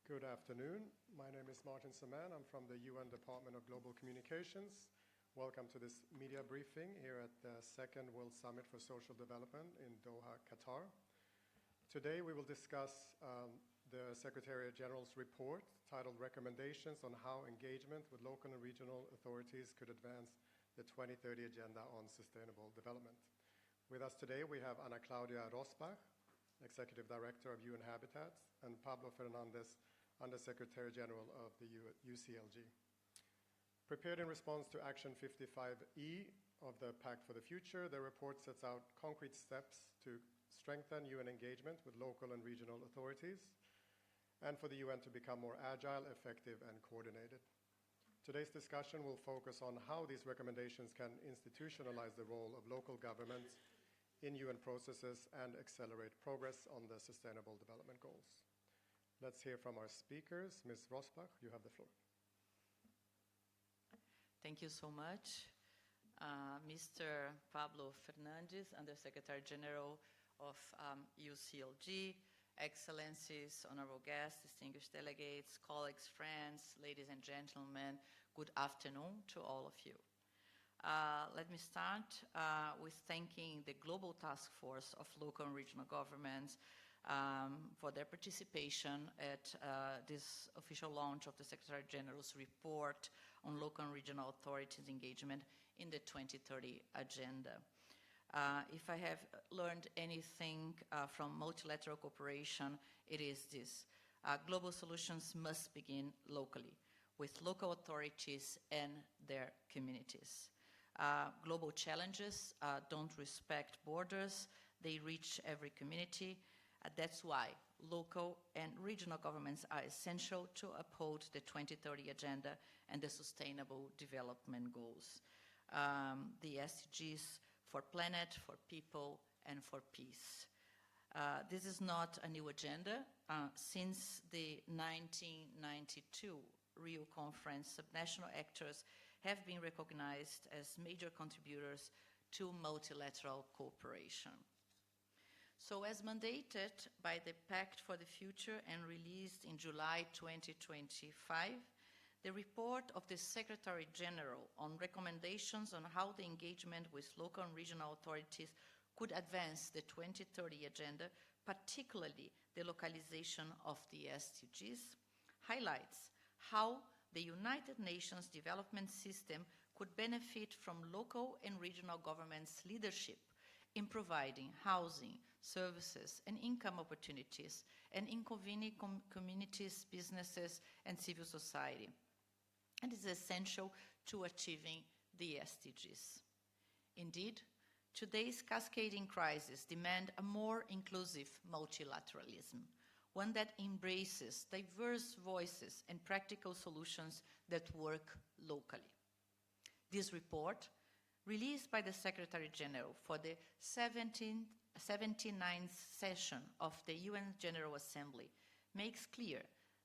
Good afternoon. My name is Samaan. I'm from the UN Department of Global Communications. Welcome to this media briefing here at the Second World Summit for Social Development in Doha, Qatar. Today we will discuss the Secretary General's report titled Recommendations on How Engagement with Local and Regional Authorities Could Advance the 2030 Agenda on Sustainable Development. With us today we have Anacláudia Rossbach, Executive Director of UN Habitat, and Pablo Fernandez, Undersecretary General of the UCLG. Prepared in response to Action 55E of the Pact for the Future, the report sets out concrete steps to strengthen UN engagement with local and regional authorities and for the UN to become more agile, effective, and coordinated. Today's discussion will focus on how these recommendations can institutionalize the role of local governments in UN processes and accelerate progress on the Sustainable Development Goals. Let's hear from our speakers. Ms. Rossbach, you have the floor. Thank you so much. Mr. Pablo Fernandez, Undersecretary General of UCLG, Excellencies, honorable guests, distinguished delegates, colleagues, friends, ladies and gentlemen, good afternoon to all of you. Let me start with thanking the Global Task Force of Local and Regional Governments for their participation at this official launch of the Secretary General's report on local and regional authorities' engagement in the 2030 Agenda. If I have learned anything from multilateral cooperation, it is this. Global solutions must begin locally, with local authorities and their communities. Global challenges don't respect borders, they reach every community. That's why local and regional governments are essential to uphold the 2030 Agenda and the Sustainable Development Goals. The SDGs for planet, for people, and for peace. This is not a new agenda. Since the 1992 Rio Conference, subnational actors have been recognized as major contributors to multilateral cooperation. So as mandated by the Pact for the Future and released in July 2025, the report of the Secretary General on recommendations on how the engagement with local and regional authorities could advance the 2030 Agenda, particularly the localization of the SDGs, highlights how the United Nations Development System could benefit from local and regional governments' leadership in providing housing, services, and income opportunities, and in convening communities, businesses, and civil society. And is essential to achieving the SDGs. Indeed, today's cascading crises demand a more inclusive multilateralism, one that embraces diverse voices and practical solutions that work locally. This report, released by the Secretary General for the 79th session of the UN General Assembly, makes clear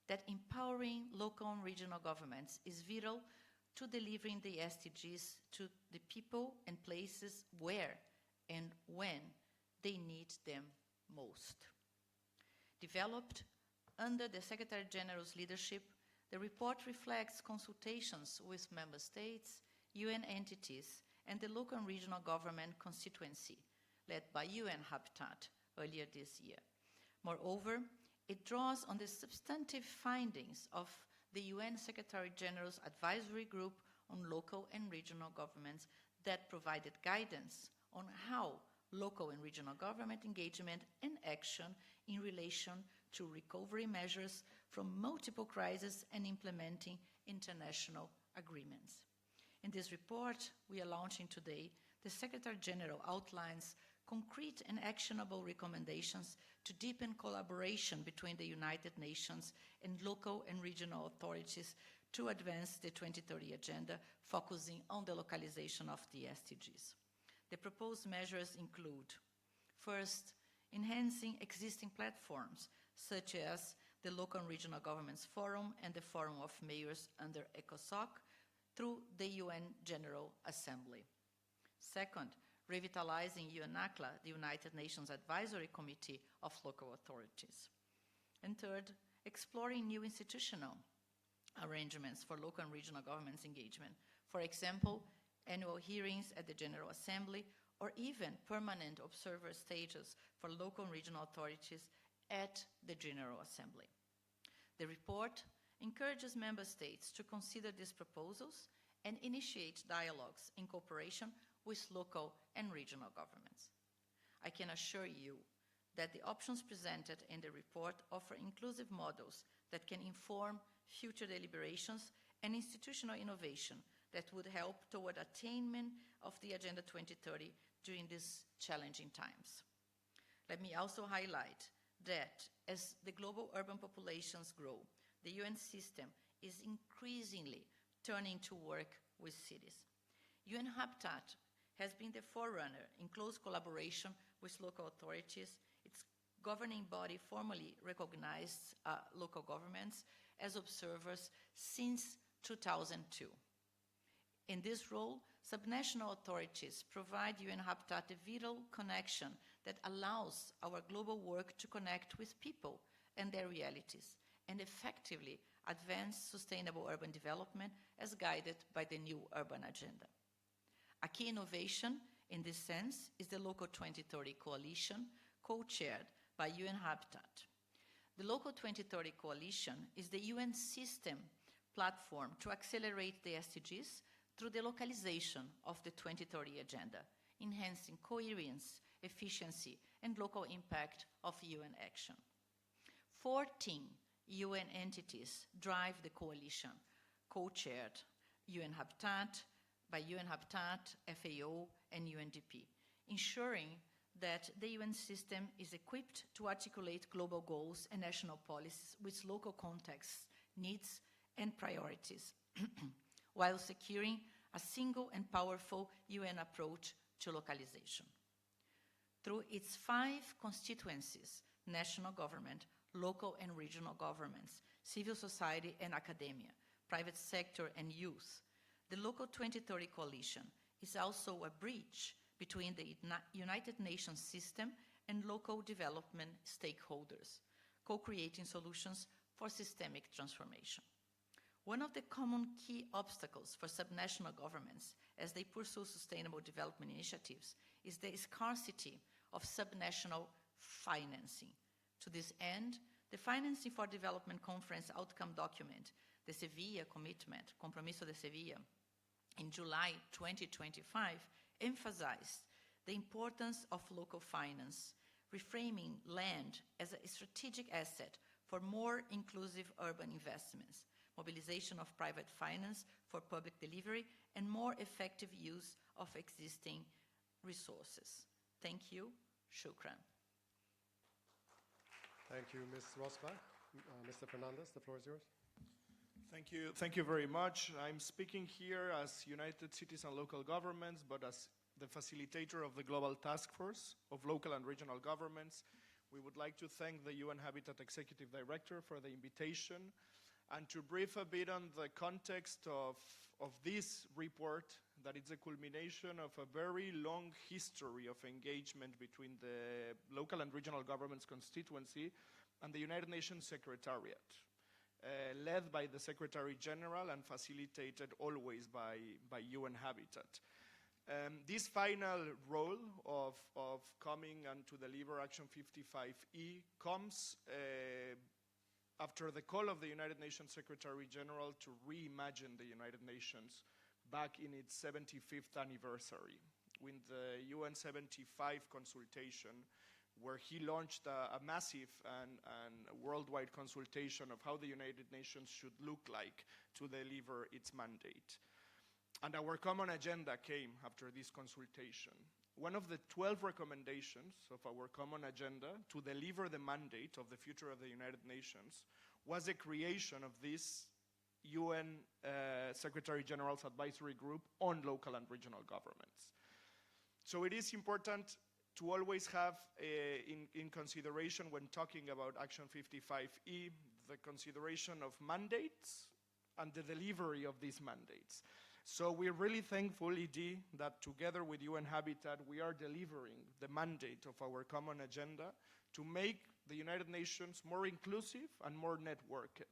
that empowering local and regional governments is vital to delivering the SDGs to the people and places where and when they need them most. Developed under the Secretary General's leadership, the report reflects consultations with member states, UN entities, and the local and regional government constituency, led by UN Habitat earlier this year. Moreover, it draws on the substantive findings of the UN Secretary General's Advisory Group on Local and Regional Governments that provided guidance on how local and regional government engagement and action in relation to recovery measures from multiple crises and implementing international agreements. In this report we are launching today, the Secretary General outlines concrete and actionable recommendations to deepen collaboration between the United Nations and local and regional authorities to advance the 2030 Agenda, focusing on the localization of the SDGs. The proposed measures include, first, enhancing existing platforms, such as the Local and Regional Governments Forum and the Forum of Mayors under ECOSOC, through the UN General Assembly. Second, revitalizing UNACLA, the United Nations Advisory Committee of Local Authorities. And third, exploring new institutional arrangements for local and regional governments engagement. For example, annual hearings at the General Assembly, or even permanent observer status for local and regional authorities at the General Assembly. The report encourages member states to consider these proposals and initiate dialogues in cooperation with local and regional governments. I can assure you that the options presented in the report offer inclusive models that can inform future deliberations and institutional innovation that would help toward attainment of the Agenda 2030 during these challenging times. Let me also highlight that as the global urban populations grow, the UN system is increasingly turning to work with cities. UN Habitat has been the forerunner in close collaboration with local authorities. Its governing body formally recognized local governments as observers since 2002. In this role, subnational authorities provide UN Habitat a vital connection that allows our global work to connect with people and their realities and effectively advance sustainable urban development as guided by the new urban agenda. A key innovation in this sense is the Local 2030 Coalition, co-chaired by UN Habitat. The Local 2030 Coalition is the UN system platform to accelerate the SDGs through the localization of the 2030 Agenda, enhancing coherence, efficiency, and local impact of UN action. 14 UN entities drive the coalition, co-chaired by UN Habitat, FAO, and UNDP, ensuring that the UN system is equipped to articulate global goals and national policies with local contexts, needs, and priorities, while securing a single and powerful UN approach to localization. Through its 5 constituencies, national government, local and regional governments, civil society and academia, private sector and youth, the Local 2030 Coalition is also a bridge between the United Nations system and local development stakeholders, co-creating solutions for systemic transformation. One of the common key obstacles for subnational governments as they pursue sustainable development initiatives is the scarcity of subnational financing. To this end, the Financing for Development Conference outcome document, the Sevilla Commitment, Compromiso de Sevilla, in July 2025, emphasized the importance of local finance, reframing land as a strategic asset for more inclusive urban investments, mobilization of private finance for public delivery, and more effective use of existing resources. Thank you. Shukran. Thank you, Ms. Rossbach. Mr. Fernandez, the floor is yours. Thank you very much. I'm speaking here as United Cities and Local Governments, but as the facilitator of the Global Task Force of Local and Regional Governments. We would like to thank the UN Habitat Executive Director for the invitation and to brief a bit on the context of this report, that it's a culmination of a very long history of engagement between the local and regional governments constituency and the United Nations Secretariat, led by the Secretary General and facilitated always by UN Habitat. This final role of coming and to deliver Action 55E comes after the call of the United Nations Secretary General to reimagine the United Nations back in its 75th anniversary, with the UN 75 consultation, where he launched a massive and worldwide consultation of how the United Nations should look like to deliver its mandate. And our common agenda came after this consultation. One of the 12 recommendations of our common agenda to deliver the mandate of the future of the United Nations was the creation of this UN Secretary General's Advisory Group on Local and Regional Governments. So it is important to always have in consideration when talking about Action 55E, the consideration of mandates and the delivery of these mandates. So we're really thankful, ED, that together with UN Habitat, we are delivering the mandate of our common agenda to make the United Nations more inclusive and more networked.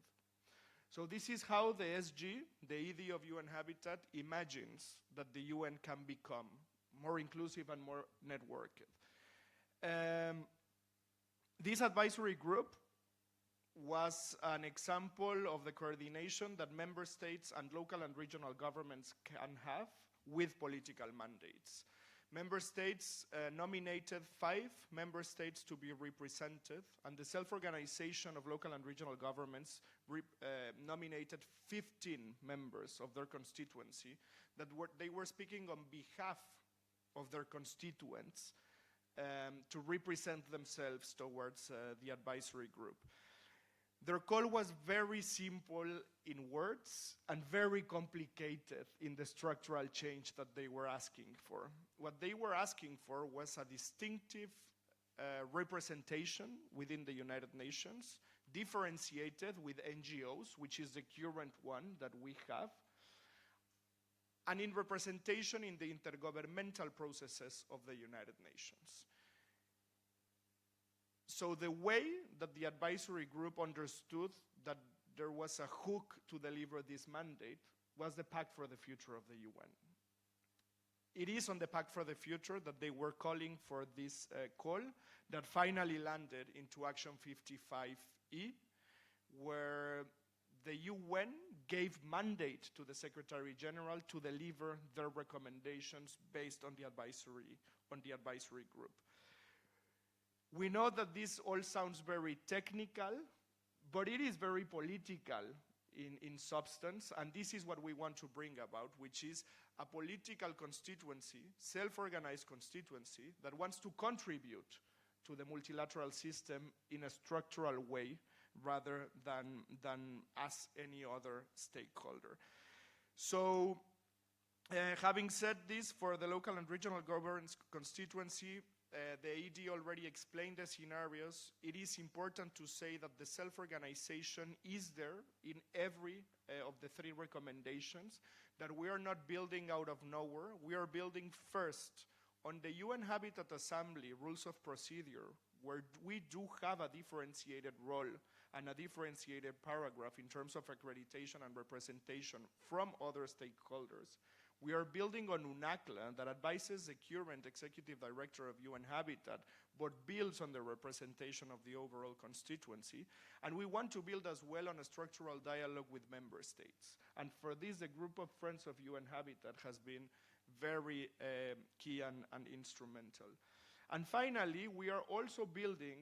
So this is how the SG, the ED of UN Habitat, imagines that the UN can become more inclusive and more networked. This advisory group was an example of the coordination that member states and local and regional governments can have with political mandates. Member states nominated 5 member states to be represented, and the self-organization of local and regional governments nominated 15 members of their constituency that they were speaking on behalf of their constituents to represent themselves towards the advisory group. Their call was very simple in words and very complicated in the structural change that they were asking for. What they were asking for was a distinctive representation within the United Nations, differentiated with NGOs, which is the current one that we have, and in representation in the intergovernmental processes of the United Nations. So the way that the advisory group understood that there was a hook to deliver this mandate was the Pact for the Future of the UN. It is on the Pact for the Future that they were calling for this call that finally landed into Action 55E, where the UN gave mandate to the Secretary General to deliver their recommendations based on the advisory group. We know that this all sounds very technical, but it is very political in substance, and this is what we want to bring about, which is a political constituency, self-organized constituency, that wants to contribute to the multilateral system in a structural way rather than as any other stakeholder. So, having said this, for the local and regional governance constituency, the ED already explained the scenarios. It is important to say that the self-organization is there in every of the 3 recommendations, that we are not building out of nowhere. We are building first on the UN Habitat Assembly rules of procedure, where we do have a differentiated role and a differentiated paragraph in terms of accreditation and representation from other stakeholders. We are building on UNACLA that advises the current executive director of UN Habitat, but builds on the representation of the overall constituency. And we want to build as well on a structural dialogue with member states. And for this, the group of friends of UN Habitat has been very key and instrumental. And finally, we are also building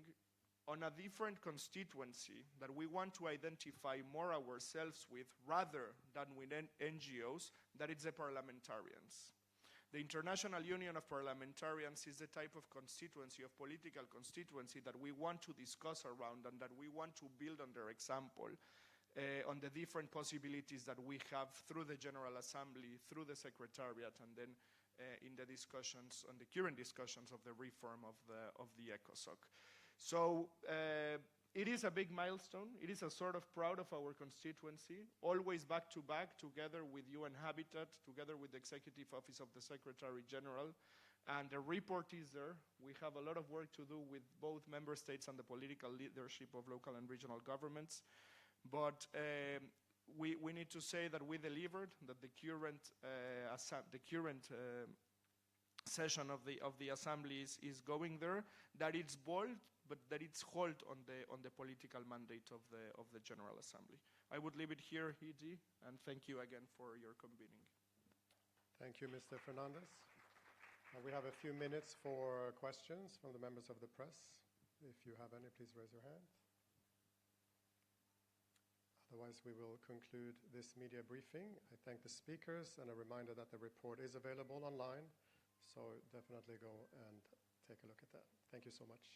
on a different constituency that we want to identify more ourselves with rather than with NGOs, that it's the parliamentarians. The International Union of Parliamentarians is the type of constituency, of political constituency, that we want to discuss around and that we want to build on their example on the different possibilities that we have through the General Assembly, through the Secretariat, and then in the discussions, on the current discussions of the reform of the ECOSOC. So it is a big milestone. It is a sort of proud of our constituency, always back to back, together with UN Habitat, together with the Executive Office of the Secretary General. And the report is there. We have a lot of work to do with both member states and the political leadership of local and regional governments. But we need to say that we delivered, that the current session of the Assembly is going there, that it's bold, but that it's hold on the political mandate of the General Assembly. I would leave it here, ED, and thank you again for your convening. Thank you, Mr. Fernandez. We have a few minutes for questions from the members of the press. If you have any, please raise your hand. Otherwise, we will conclude this media briefing. I thank the speakers, and a reminder that the report is available online, so definitely go and take a look at that. Thank you so much.